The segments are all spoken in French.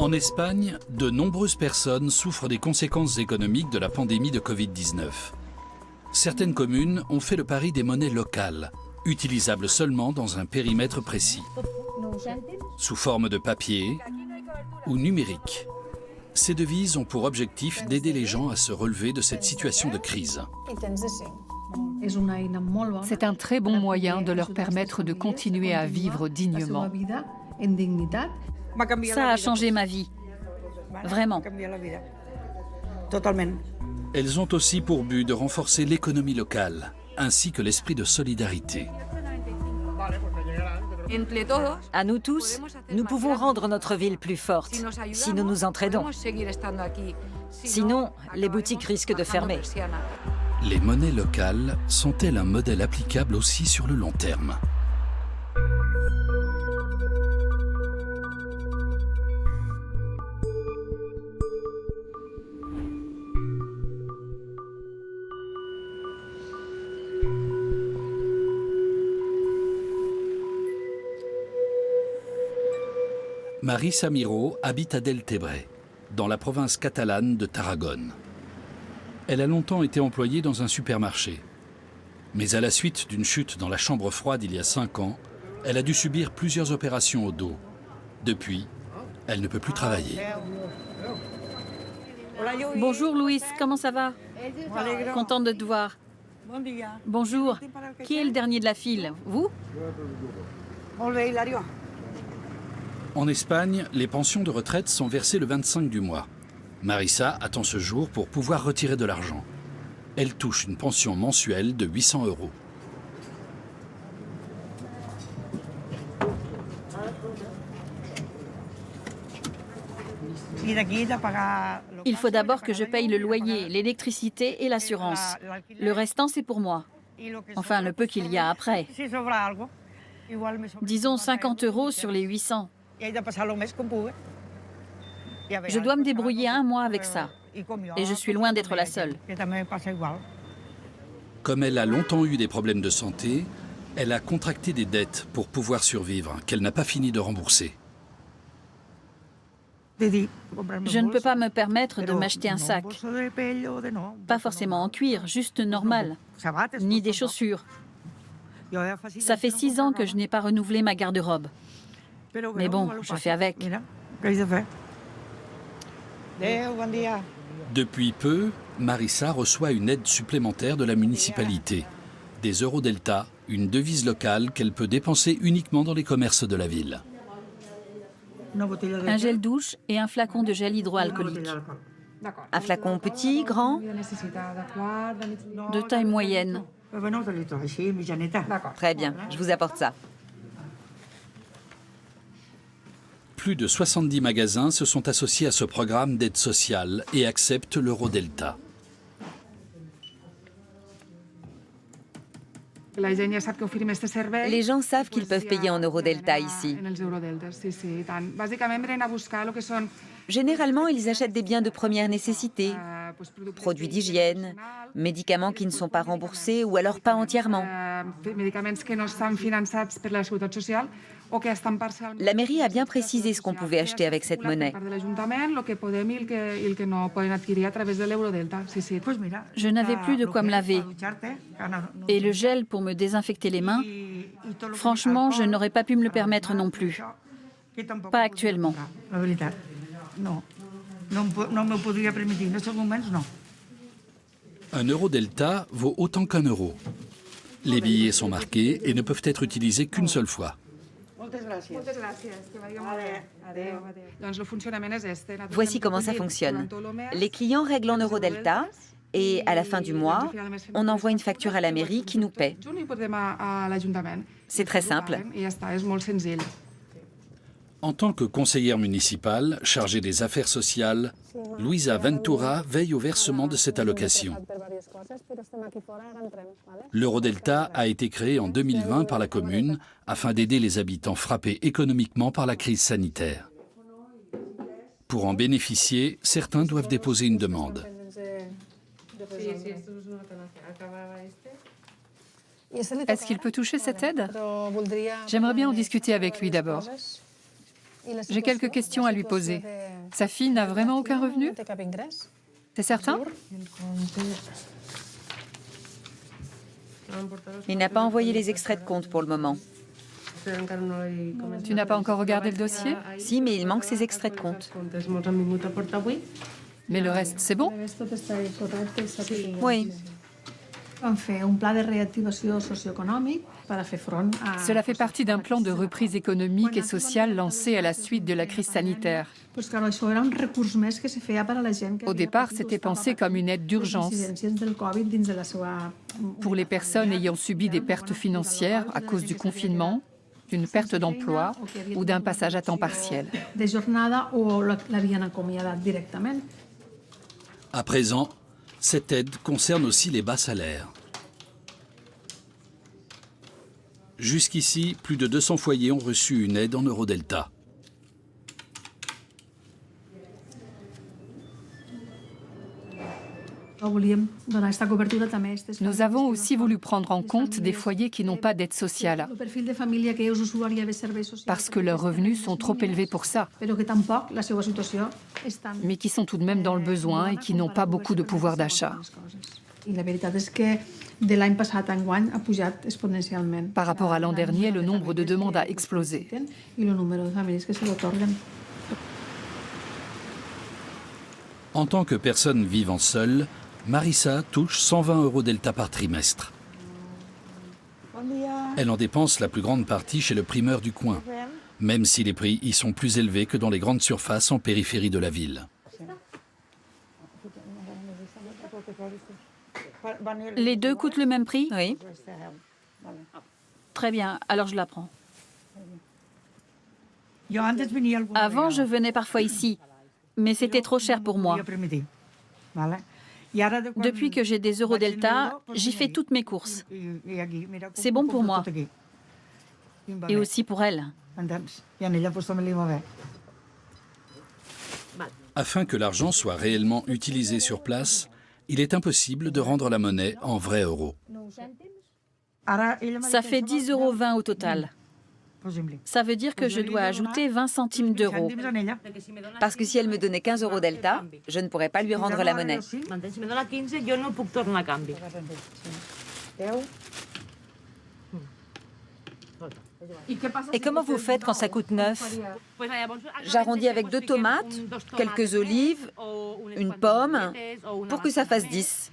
En Espagne, de nombreuses personnes souffrent des conséquences économiques de la pandémie de Covid-19. Certaines communes ont fait le pari des monnaies locales, utilisables seulement dans un périmètre précis, sous forme de papier ou numérique. Ces devises ont pour objectif d'aider les gens à se relever de cette situation de crise. C'est un très bon moyen de leur permettre de continuer à vivre dignement. Ça a changé ma vie. Vraiment. Elles ont aussi pour but de renforcer l'économie locale, ainsi que l'esprit de solidarité. À nous tous, nous pouvons rendre notre ville plus forte si nous nous entraidons. Sinon, les boutiques risquent de fermer. Les monnaies locales sont-elles un modèle applicable aussi sur le long terme ? Marisa Miró habite à Deltebre, dans la province catalane de Tarragone. Elle a longtemps été employée dans un supermarché. Mais à la suite d'une chute dans la chambre froide il y a 5 ans, elle a dû subir plusieurs opérations au dos. Depuis, elle ne peut plus travailler. Bonjour Louis, comment ça va? Contente de te voir. Bonjour. Qui est le dernier de la file? Vous? En Espagne, les pensions de retraite sont versées le 25 du mois. Marisa attend ce jour pour pouvoir retirer de l'argent. Elle touche une pension mensuelle de 800 €. Il faut d'abord que je paye le loyer, l'électricité et l'assurance. Le restant, c'est pour moi. Enfin, le peu qu'il y a après. Disons 50 € sur les 800. Je dois me débrouiller 1 mois avec ça. Et je suis loin d'être la seule. Comme elle a longtemps eu des problèmes de santé, elle a contracté des dettes pour pouvoir survivre, qu'elle n'a pas fini de rembourser. Je ne peux pas me permettre de m'acheter un sac. Pas forcément en cuir, juste normal. Ni des chaussures. Ça fait 6 ans que je n'ai pas renouvelé ma garde-robe. Mais bon, je fais avec. Depuis peu, Marisa reçoit une aide supplémentaire de la municipalité. Des Eurodelta, une devise locale qu'elle peut dépenser uniquement dans les commerces de la ville. Un gel douche et un flacon de gel hydroalcoolique. Un flacon petit, grand? De taille moyenne. Très bien, je vous apporte ça. Plus de 70 magasins se sont associés à ce programme d'aide sociale et acceptent l'Eurodelta. Les gens savent qu'ils peuvent payer en Eurodelta ici. Généralement, ils achètent des biens de première nécessité, produits d'hygiène, médicaments qui ne sont pas remboursés ou alors pas entièrement. La mairie a bien précisé ce qu'on pouvait acheter avec cette monnaie. Je n'avais plus de quoi me laver. Et le gel pour me désinfecter les mains, franchement, je n'aurais pas pu me le permettre non plus. Pas actuellement. Un Eurodelta vaut autant qu'1 euro. Les billets sont marqués et ne peuvent être utilisés qu'une seule fois. Voici comment ça fonctionne. Les clients règlent en Eurodelta et à la fin du mois, on envoie une facture à la mairie qui nous paie. C'est très simple. En tant que conseillère municipale chargée des affaires sociales, Luisa Ventura veille au versement de cette allocation. L'Eurodelta a été créé en 2020 par la commune afin d'aider les habitants frappés économiquement par la crise sanitaire. Pour en bénéficier, certains doivent déposer une demande. Est-ce qu'il peut toucher cette aide? J'aimerais bien en discuter avec lui d'abord. J'ai quelques questions à lui poser. Sa fille n'a vraiment aucun revenu? C'est certain? Il n'a pas envoyé les extraits de compte pour le moment. Tu n'as pas encore regardé le dossier? Si, mais il manque ses extraits de compte. Mais le reste, c'est bon? Oui. Cela fait partie d'un plan de reprise économique et sociale lancé à la suite de la crise sanitaire. Au départ, c'était pensé comme une aide d'urgence pour les personnes ayant subi des pertes financières à cause du confinement, d'une perte d'emploi ou d'un passage à temps partiel. À présent, cette aide concerne aussi les bas salaires. Jusqu'ici, plus de 200 foyers ont reçu une aide en Eurodelta. Nous avons aussi voulu prendre en compte des foyers qui n'ont pas d'aide sociale, parce que leurs revenus sont trop élevés pour ça, mais qui sont tout de même dans le besoin et qui n'ont pas beaucoup de pouvoir d'achat. Par rapport à l'an dernier, le nombre de demandes a explosé. En tant que personne vivant seule, Marissa touche 120 Eurodelta par trimestre. Elle en dépense la plus grande partie chez le primeur du coin, même si les prix y sont plus élevés que dans les grandes surfaces en périphérie de la ville. Les deux coûtent le même prix? Oui. Très bien, alors je la prends. Avant, je venais parfois ici, mais c'était trop cher pour moi. Depuis que j'ai des Eurodelta, j'y fais toutes mes courses. C'est bon pour moi. Et aussi pour elle. Afin que l'argent soit réellement utilisé sur place, il est impossible de rendre la monnaie en vrais euros. Ça fait 10,20 € au total. Ça veut dire que je dois ajouter 20 centimes d'euros. Parce que si elle me donnait 15 Eurodelta, je ne pourrais pas lui rendre la monnaie. Et comment vous faites quand ça coûte 9? J'arrondis avec 2 tomates, quelques olives, une pomme, pour que ça fasse 10.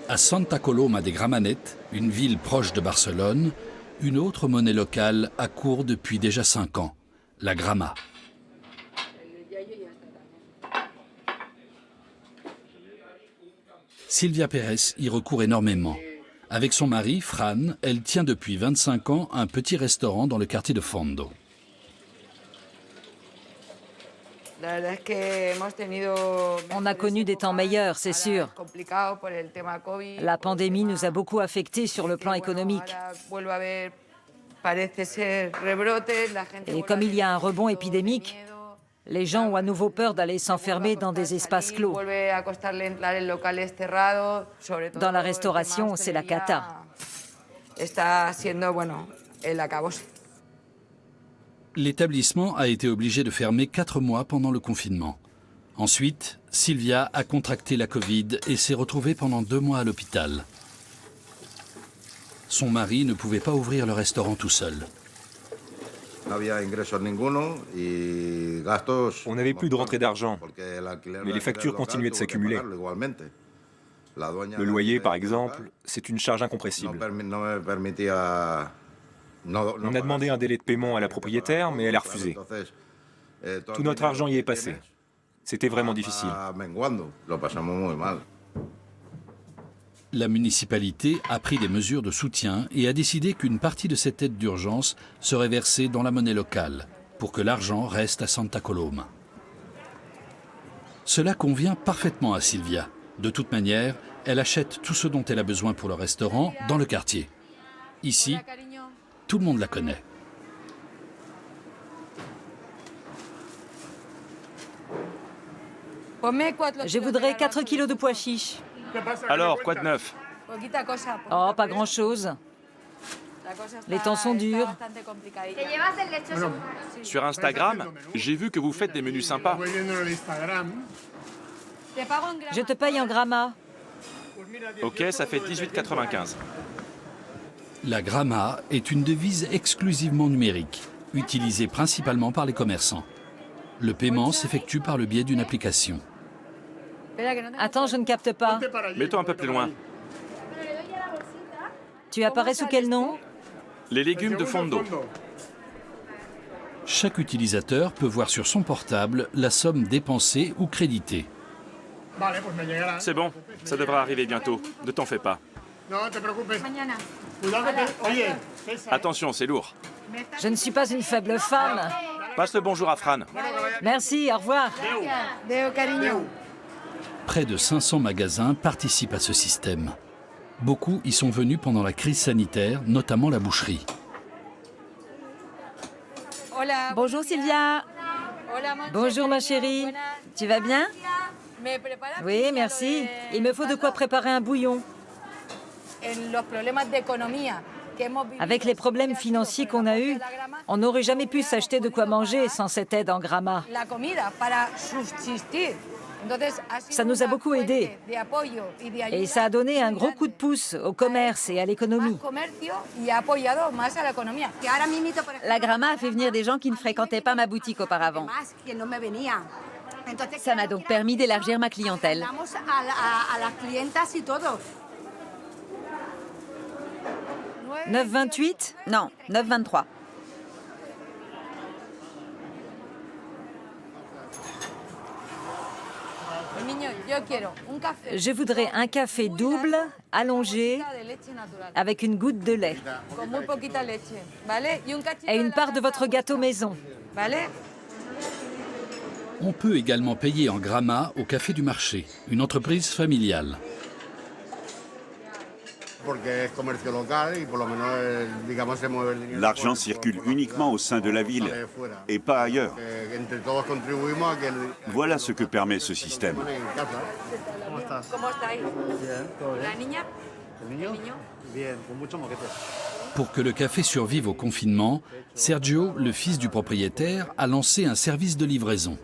À Santa Coloma de Gramenet, une ville proche de Barcelone, une autre monnaie locale a cours depuis déjà 5 ans, la grama. Silvia Pérez y recourt énormément. Avec son mari, Fran, elle tient depuis 25 ans un petit restaurant dans le quartier de Fondo. On a connu des temps meilleurs, c'est sûr. La pandémie nous a beaucoup affectés sur le plan économique. Et comme il y a un rebond épidémique, les gens ont à nouveau peur d'aller s'enfermer dans des espaces clos. Dans la restauration, c'est la cata. L'établissement a été obligé de fermer 4 mois pendant le confinement. Ensuite, Silvia a contracté la Covid et s'est retrouvée pendant 2 mois à l'hôpital. Son mari ne pouvait pas ouvrir le restaurant tout seul. On n'avait plus de rentrée d'argent, mais les factures continuaient de s'accumuler. Le loyer, par exemple, c'est une charge incompressible. On a demandé un délai de paiement à la propriétaire, mais elle a refusé. Tout notre argent y est passé. C'était vraiment difficile. La municipalité a pris des mesures de soutien et a décidé qu'une partie de cette aide d'urgence serait versée dans la monnaie locale, pour que l'argent reste à Santa Coloma. Cela convient parfaitement à Silvia. De toute manière, elle achète tout ce dont elle a besoin pour le restaurant dans le quartier. Ici, tout le monde la connaît. Je voudrais 4 kilos de pois chiches. Alors, quoi de neuf? Oh, pas grand-chose. Les temps sont durs. Sur Instagram, j'ai vu que vous faites des menus sympas. Je te paye en grammas. Ok, ça fait 18,95. La gramma est une devise exclusivement numérique, utilisée principalement par les commerçants. Le paiement s'effectue par le biais d'une application. Attends, je ne capte pas. Mets-toi un peu plus loin. Tu apparais sous quel nom? Les légumes de Fondo. Chaque utilisateur peut voir sur son portable la somme dépensée ou créditée. C'est bon, ça devrait arriver bientôt. Ne t'en fais pas. Attention, c'est lourd. Je ne suis pas une faible femme. Passe le bonjour à Fran. Merci, au revoir. Près de 500 magasins participent à ce système. Beaucoup y sont venus pendant la crise sanitaire, notamment la boucherie. Bonjour Sylvia. Bonjour ma chérie. Tu vas bien? Oui, merci. Il me faut de quoi préparer un bouillon. Avec les problèmes financiers qu'on a eus, on n'aurait jamais pu s'acheter de quoi manger sans cette aide en grammas. Ça nous a beaucoup aidés. Et ça a donné un gros coup de pouce au commerce et à l'économie. La gramma a fait venir des gens qui ne fréquentaient pas ma boutique auparavant. Ça m'a donc permis d'élargir ma clientèle. 9,28 ? Non, 9,23. Je voudrais un café double, allongé, avec une goutte de lait. Et une part de votre gâteau maison. On peut également payer en grammas au Café du Marché, une entreprise familiale. L'argent circule uniquement au sein de la ville et pas ailleurs. Voilà ce que permet ce système. Pour que le café survive au confinement, Sergio, le fils du propriétaire, a lancé un service de livraison.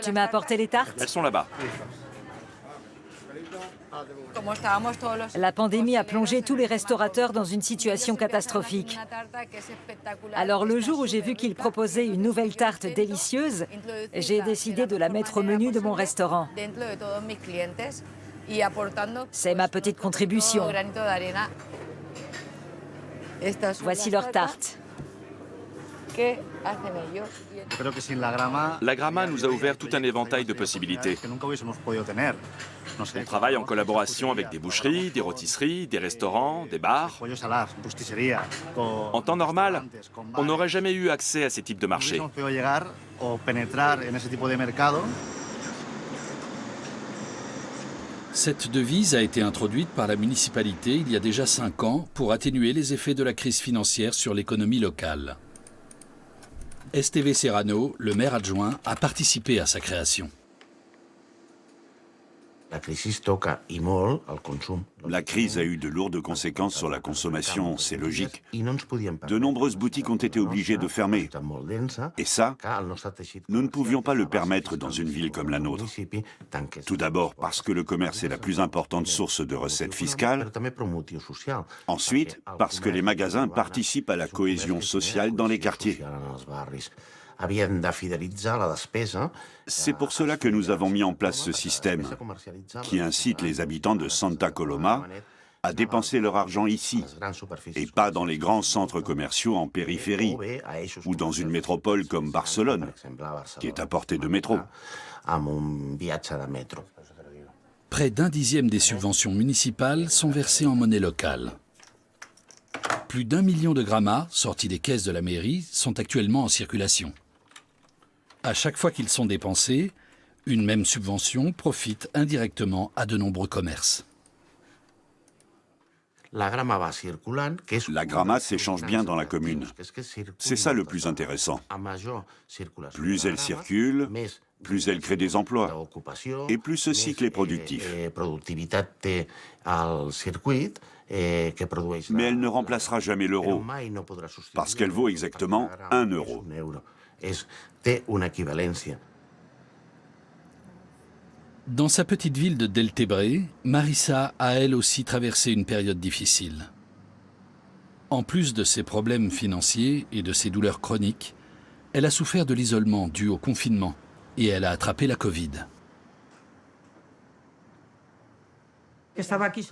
Tu m'as apporté les tartes? Elles sont là-bas. La pandémie a plongé tous les restaurateurs dans une situation catastrophique. Alors le jour où j'ai vu qu'ils proposaient une nouvelle tarte délicieuse, j'ai décidé de la mettre au menu de mon restaurant. C'est ma petite contribution. Voici leur tarte. La gramma nous a ouvert tout un éventail de possibilités. On travaille en collaboration avec des boucheries, des rôtisseries, des restaurants, des bars. En temps normal, on n'aurait jamais eu accès à ces types de marchés. Cette devise a été introduite par la municipalité il y a déjà 5 ans pour atténuer les effets de la crise financière sur l'économie locale. Esteve Serrano, le maire adjoint, a participé à sa création. La crise a eu de lourdes conséquences sur la consommation, c'est logique. De nombreuses boutiques ont été obligées de fermer. Et ça, nous ne pouvions pas le permettre dans une ville comme la nôtre. Tout d'abord parce que le commerce est la plus importante source de recettes fiscales. Ensuite, parce que les magasins participent à la cohésion sociale dans les quartiers. C'est pour cela que nous avons mis en place ce système qui incite les habitants de Santa Coloma à dépenser leur argent ici et pas dans les grands centres commerciaux en périphérie ou dans une métropole comme Barcelone, qui est à portée de métro. Près d'un dixième des subventions municipales sont versées en monnaie locale. Plus d'1 million de grammas, sortis des caisses de la mairie, sont actuellement en circulation. À chaque fois qu'ils sont dépensés, une même subvention profite indirectement à de nombreux commerces. La gramma s'échange bien dans la commune. C'est ça le plus intéressant. Plus elle circule, plus elle crée des emplois, et plus ce cycle est productif. Mais elle ne remplacera jamais l'euro, parce qu'elle vaut exactement 1 euro. Dans sa petite ville de Deltebre, Marissa a elle aussi traversé une période difficile. En plus de ses problèmes financiers et de ses douleurs chroniques, elle a souffert de l'isolement dû au confinement et elle a attrapé la Covid.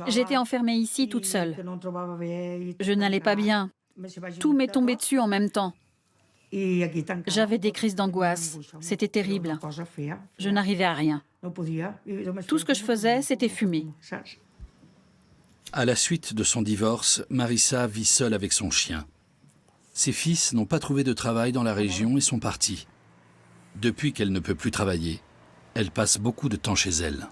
J'étais enfermée ici toute seule. Je n'allais pas bien. Tout m'est tombé dessus en même temps. J'avais des crises d'angoisse. C'était terrible. Je n'arrivais à rien. Tout ce que je faisais, c'était fumer. À la suite de son divorce, Marissa vit seule avec son chien. Ses fils n'ont pas trouvé de travail dans la région et sont partis. Depuis qu'elle ne peut plus travailler, elle passe beaucoup de temps chez elle.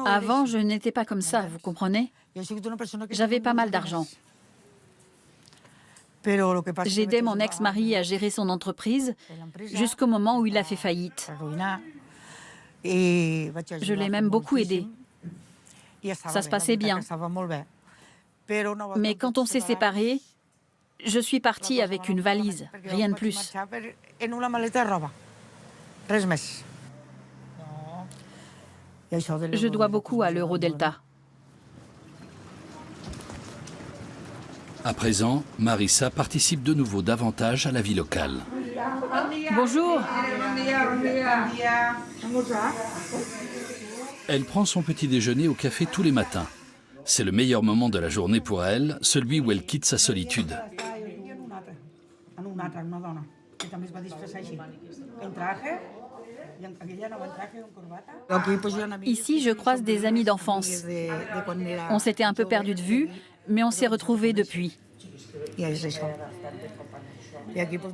Avant, je n'étais pas comme ça, vous comprenez? J'avais pas mal d'argent. J'aidais mon ex-mari à gérer son entreprise jusqu'au moment où il a fait faillite. Je l'ai même beaucoup aidé. Ça se passait bien. Mais quand on s'est séparés, je suis partie avec une valise, rien de plus. Je dois beaucoup à l'Eurodelta. À présent, Marissa participe de nouveau davantage à la vie locale. Bonjour. Elle prend son petit déjeuner au café tous les matins. C'est le meilleur moment de la journée pour elle, celui où elle quitte sa solitude. Ici, je croise des amis d'enfance. On s'était un peu perdus de vue, mais on s'est retrouvés depuis.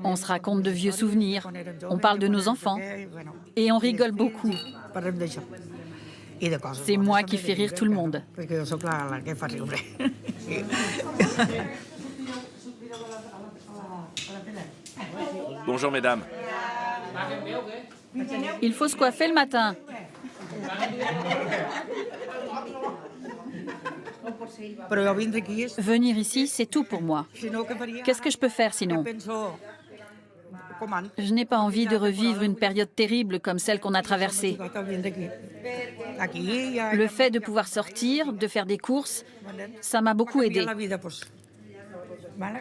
On se raconte de vieux souvenirs, on parle de nos enfants et on rigole beaucoup. C'est moi qui fais rire tout le monde. Bonjour mesdames. Il faut se coiffer le matin. Venir ici, c'est tout pour moi. Qu'est-ce que je peux faire sinon? Je n'ai pas envie de revivre une période terrible comme celle qu'on a traversée. Le fait de pouvoir sortir, de faire des courses, ça m'a beaucoup aidé.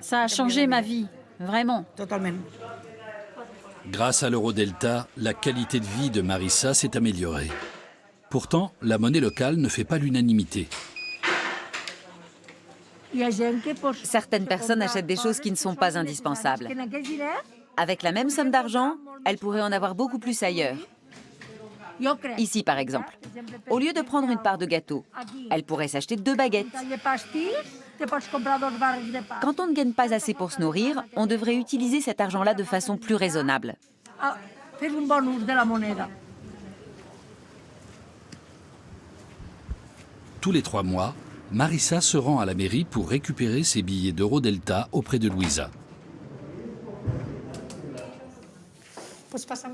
Ça a changé ma vie, vraiment. Grâce à l'Eurodelta, la qualité de vie de Marissa s'est améliorée. Pourtant, la monnaie locale ne fait pas l'unanimité. Certaines personnes achètent des choses qui ne sont pas indispensables. Avec la même somme d'argent, elles pourraient en avoir beaucoup plus ailleurs. Ici, par exemple, au lieu de prendre une part de gâteau, elles pourraient s'acheter 2 baguettes. Quand on ne gagne pas assez pour se nourrir, on devrait utiliser cet argent-là de façon plus raisonnable. Tous les 3 mois, Marissa se rend à la mairie pour récupérer ses billets d'Eurodelta auprès de Louisa.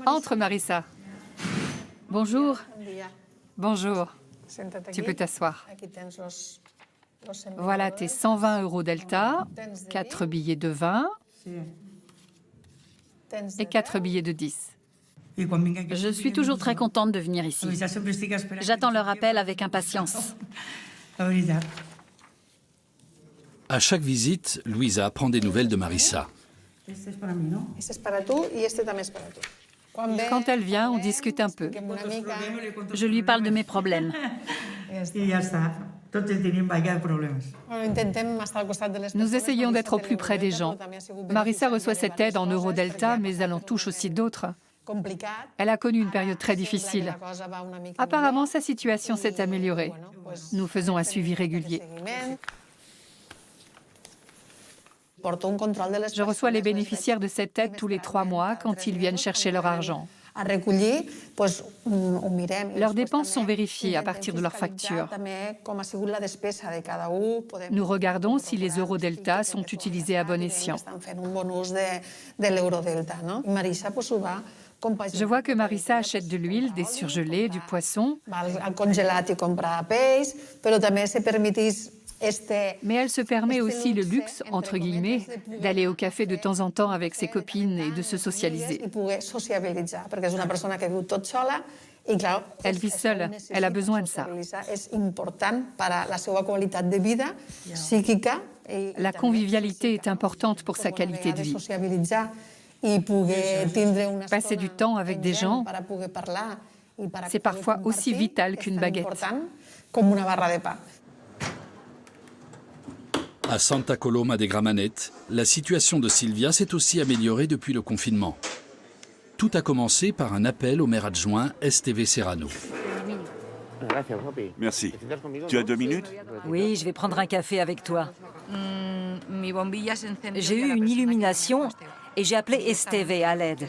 Entre, Marissa. Bonjour. Bonjour. Tu peux t'asseoir. Voilà tes 120 Eurodelta, 4 billets de 20 et 4 billets de 10. Je suis toujours très contente de venir ici. J'attends leur appel avec impatience. À chaque visite, Louisa prend des nouvelles de Marissa. Quand elle vient, on discute un peu. Je lui parle de mes problèmes. Nous essayons d'être au plus près des gens. Marissa reçoit cette aide en Eurodelta, mais elle en touche aussi d'autres. Elle a connu une période très difficile. Apparemment, sa situation s'est améliorée. Nous faisons un suivi régulier. Je reçois les bénéficiaires de cette aide tous les 3 mois quand ils viennent chercher leur argent. Leurs dépenses sont vérifiées à partir de leurs factures. Nous regardons si les Eurodelta sont utilisés à bon escient. Je vois que Marissa achète de l'huile, des surgelés, du poisson. Mais elle se permet aussi le luxe, entre guillemets, d'aller au café de temps en temps avec ses copines et de se socialiser. Elle vit seule, elle a besoin de ça. La convivialité est importante pour sa qualité de vie. Passer du temps avec des gens, c'est parfois aussi vital qu'une baguette. À Santa Coloma de Gramenet, la situation de Silvia s'est aussi améliorée depuis le confinement. Tout a commencé par un appel au maire adjoint Esteve Serrano. Merci. Tu as 2 minutes? Oui, je vais prendre un café avec toi. J'ai eu une illumination et j'ai appelé Esteve à l'aide.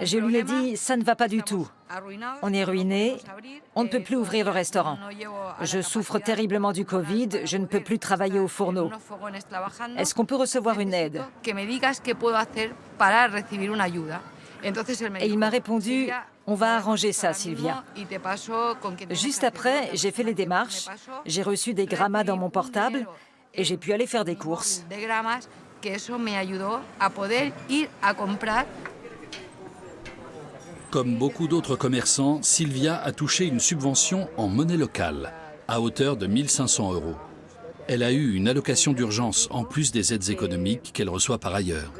Je lui ai dit, ça ne va pas du tout. On est ruiné, on ne peut plus ouvrir le restaurant. Je souffre terriblement du Covid, je ne peux plus travailler au fourneau. Est-ce qu'on peut recevoir une aide? Et il m'a répondu, on va arranger ça, Silvia. Juste après, j'ai fait les démarches, j'ai reçu des grammas dans mon portable et j'ai pu aller faire des courses. Comme beaucoup d'autres commerçants, Silvia a touché une subvention en monnaie locale, à hauteur de 1 500 €. Elle a eu une allocation d'urgence en plus des aides économiques qu'elle reçoit par ailleurs.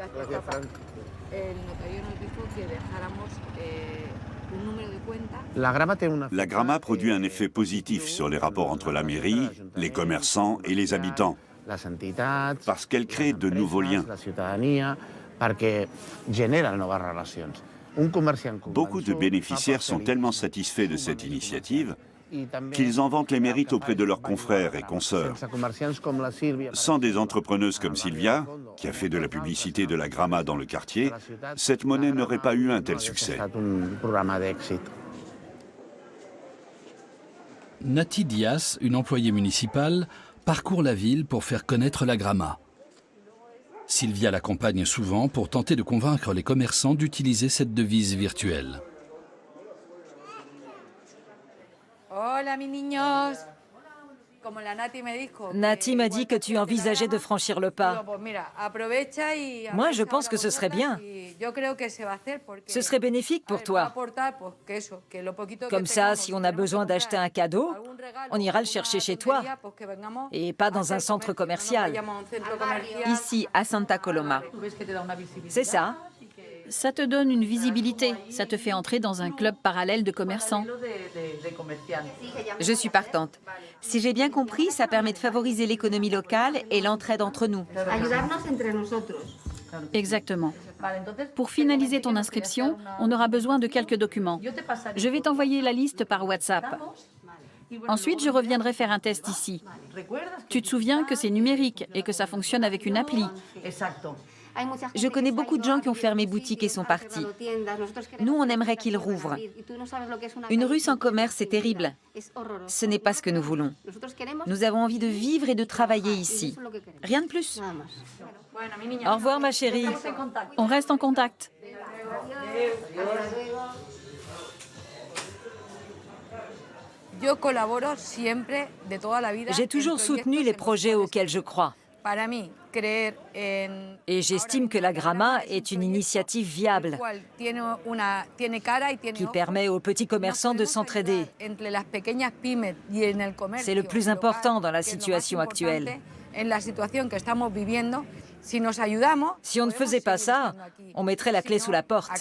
La Grama produit un effet positif sur les rapports entre la mairie, les commerçants et les habitants, parce qu'elle crée de nouveaux liens. Beaucoup de bénéficiaires sont tellement satisfaits de cette initiative qu'ils en vantent les mérites auprès de leurs confrères et consoeurs. Sans des entrepreneuses comme Silvia, qui a fait de la publicité de la Grama dans le quartier, cette monnaie n'aurait pas eu un tel succès. Nati Diaz, une employée municipale, parcourt la ville pour faire connaître la Grama. Silvia l'accompagne souvent pour tenter de convaincre les commerçants d'utiliser cette devise virtuelle. Hola, mis niños. Nati m'a dit que tu envisageais de franchir le pas. Moi, je pense que ce serait bien. Ce serait bénéfique pour toi. Comme ça, si on a besoin d'acheter un cadeau, on ira le chercher chez toi et pas dans un centre commercial. Ici, à Santa Coloma. C'est ça. Ça te donne une visibilité, ça te fait entrer dans un club parallèle de commerçants. Je suis partante. Si j'ai bien compris, ça permet de favoriser l'économie locale et l'entraide entre nous. Exactement. Pour finaliser ton inscription, on aura besoin de quelques documents. Je vais t'envoyer la liste par WhatsApp. Ensuite, je reviendrai faire un test ici. Tu te souviens que c'est numérique et que ça fonctionne avec une appli. Je connais beaucoup de gens qui ont fermé boutique et sont partis. Nous, on aimerait qu'ils rouvrent. Une rue sans commerce, c'est terrible. Ce n'est pas ce que nous voulons. Nous avons envie de vivre et de travailler ici. Rien de plus. Au revoir, ma chérie. On reste en contact. J'ai toujours soutenu les projets auxquels je crois. Et j'estime que la Grama est une initiative viable qui permet aux petits commerçants de s'entraider. C'est le plus important dans la situation actuelle. Si on ne faisait pas ça, on mettrait la clé sous la porte.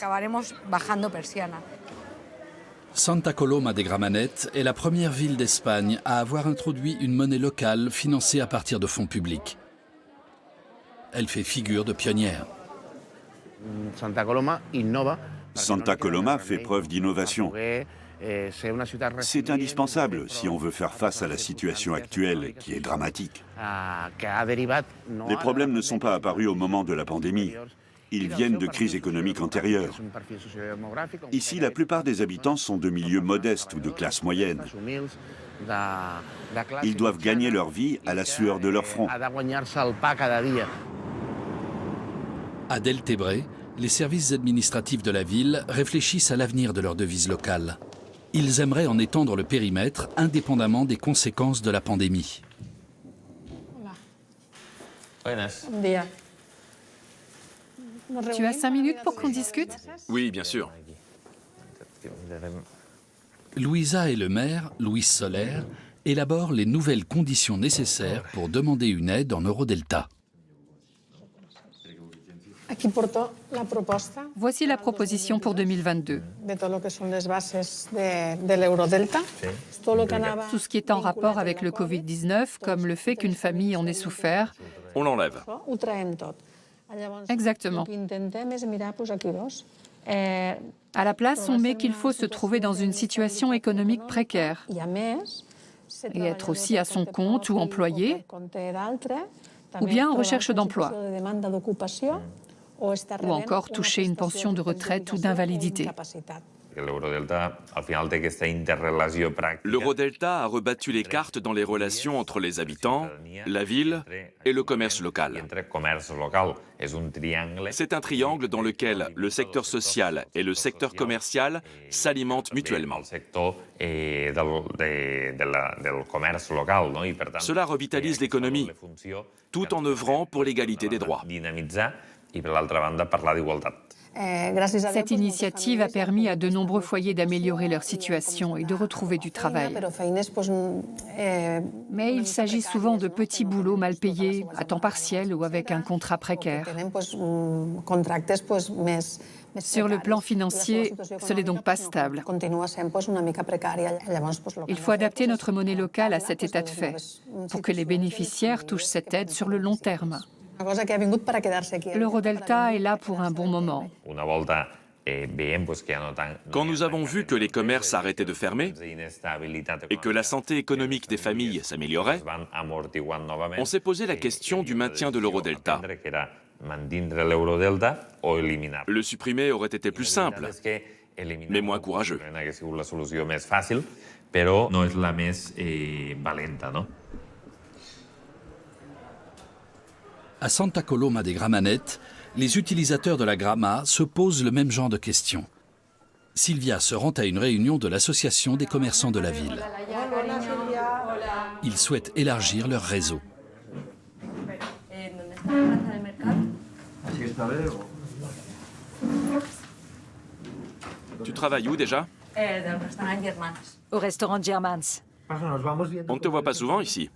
Santa Coloma de Gramenet est la première ville d'Espagne à avoir introduit une monnaie locale financée à partir de fonds publics. Elle fait figure de pionnière. Santa Coloma fait preuve d'innovation. C'est indispensable si on veut faire face à la situation actuelle qui est dramatique. Les problèmes ne sont pas apparus au moment de la pandémie. Ils viennent de crises économiques antérieures. Ici, la plupart des habitants sont de milieux modestes ou de classe moyenne. Ils doivent gagner leur vie à la sueur de leur front. À Deltebre, les services administratifs de la ville réfléchissent à l'avenir de leur devise locale. Ils aimeraient en étendre le périmètre indépendamment des conséquences de la pandémie. Tu as 5 minutes pour qu'on discute? Oui, bien sûr. Louisa et le maire, Luis Soler, élaborent les nouvelles conditions nécessaires pour demander une aide en Eurodelta. Voici la proposition pour 2022. Tout ce qui est en rapport avec le Covid-19, comme le fait qu'une famille en ait souffert. On l'enlève. Exactement. À la place, on met qu'il faut se trouver dans une situation économique précaire et être aussi à son compte ou employé, ou bien en recherche d'emploi, ou encore toucher une pension de retraite ou d'invalidité. L'Eurodelta a rebattu les cartes dans les relations entre les habitants, la ville et le commerce local. C'est un triangle dans lequel le secteur social et le secteur commercial s'alimentent mutuellement. Cela revitalise l'économie, tout en œuvrant pour l'égalité des droits. Cette initiative a permis à de nombreux foyers d'améliorer leur situation et de retrouver du travail. Mais il s'agit souvent de petits boulots mal payés, à temps partiel ou avec un contrat précaire. Sur le plan financier, ce n'est donc pas stable. Il faut adapter notre monnaie locale à cet état de fait, pour que les bénéficiaires touchent cette aide sur le long terme. L'Eurodelta est là pour un bon moment. Quand nous avons vu que les commerces arrêtaient de fermer et que la santé économique des familles s'améliorait, on s'est posé la question du maintien de l'Eurodelta. Le supprimer aurait été plus simple, mais moins courageux. À Santa Coloma de Gramenet, les utilisateurs de la Grama se posent le même genre de questions. Sylvia se rend à une réunion de l'association des commerçants de la ville. Ils souhaitent élargir leur réseau. Tu travailles où déjà? Au restaurant Germans. On ne te voit pas souvent ici.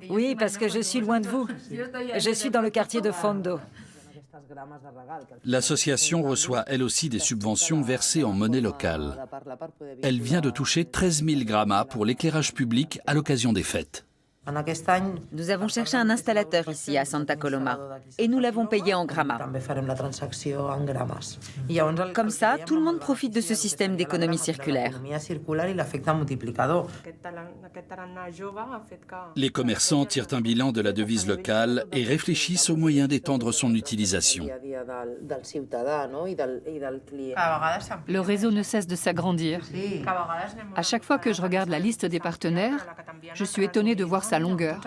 Oui, parce que je suis loin de vous. Je suis dans le quartier de Fondo. L'association reçoit elle aussi des subventions versées en monnaie locale. Elle vient de toucher 13 000 grammas pour l'éclairage public à l'occasion des fêtes. Nous avons cherché un installateur ici à Santa Coloma et nous l'avons payé en grammas. Comme ça, tout le monde profite de ce système d'économie circulaire. Les commerçants tirent un bilan de la devise locale et réfléchissent aux moyens d'étendre son utilisation. Le réseau ne cesse de s'agrandir. À chaque fois que je regarde la liste des partenaires, je suis étonnée de voir sa longueur.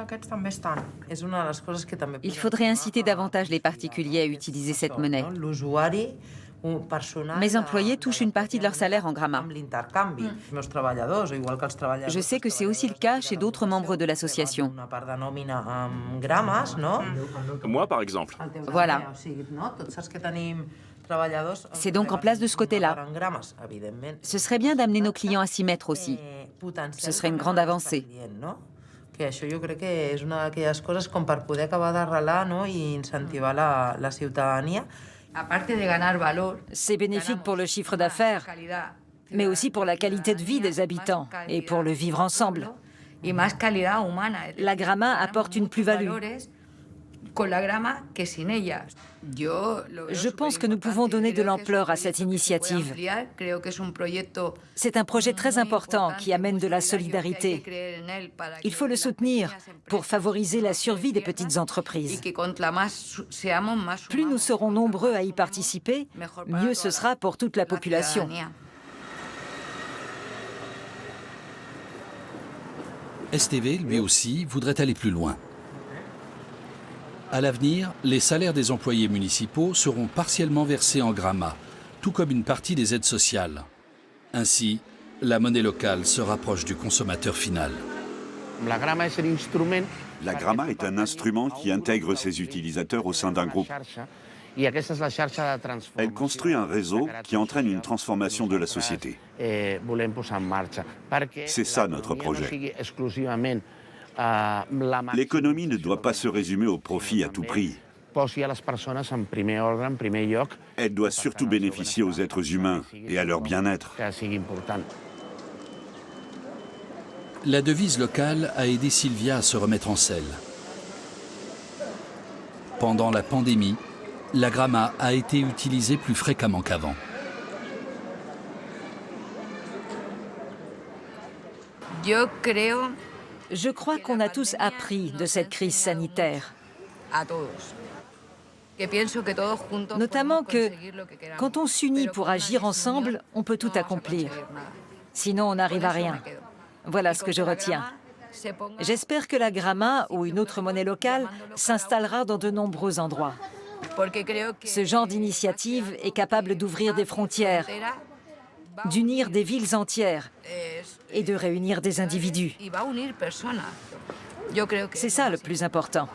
Il faudrait inciter davantage les particuliers à utiliser cette monnaie. Mes employés touchent une partie de leur salaire en grammas. Je sais que c'est aussi le cas chez d'autres membres de l'association. Moi, par exemple. Voilà. C'est donc en place de ce côté-là. Ce serait bien d'amener nos clients à s'y mettre aussi. Ce serait une grande avancée. Jo crec que és una d'aquelles coses com per poder acabar d'arrelar, no? I incentivar la ciutadania. C'est bénéfique pour le chiffre d'affaires, mais aussi pour la qualité de vie des habitants et pour le vivre ensemble. La Grama apporte une plus-value. Je pense que nous pouvons donner de l'ampleur à cette initiative. C'est un projet très important qui amène de la solidarité. Il faut le soutenir pour favoriser la survie des petites entreprises. Plus nous serons nombreux à y participer, mieux ce sera pour toute la population. STV, lui aussi, voudrait aller plus loin. À l'avenir, les salaires des employés municipaux seront partiellement versés en gramma, tout comme une partie des aides sociales. Ainsi, la monnaie locale se rapproche du consommateur final. La gramma est un instrument qui intègre ses utilisateurs au sein d'un groupe. Elle construit un réseau qui entraîne une transformation de la société. C'est ça notre projet. L'économie ne doit pas se résumer au profit à tout prix. Elle doit surtout bénéficier aux êtres humains et à leur bien-être. La devise locale a aidé Sylvia à se remettre en selle. Pendant la pandémie, la gramma a été utilisée plus fréquemment qu'avant. Je crois qu'on a tous appris de cette crise sanitaire. Notamment que quand on s'unit pour agir ensemble, on peut tout accomplir. Sinon, on n'arrive à rien. Voilà ce que je retiens. J'espère que la gramma ou une autre monnaie locale s'installera dans de nombreux endroits. Ce genre d'initiative est capable d'ouvrir des frontières, d'unir des villes entières et de réunir des individus. C'est ça le plus important.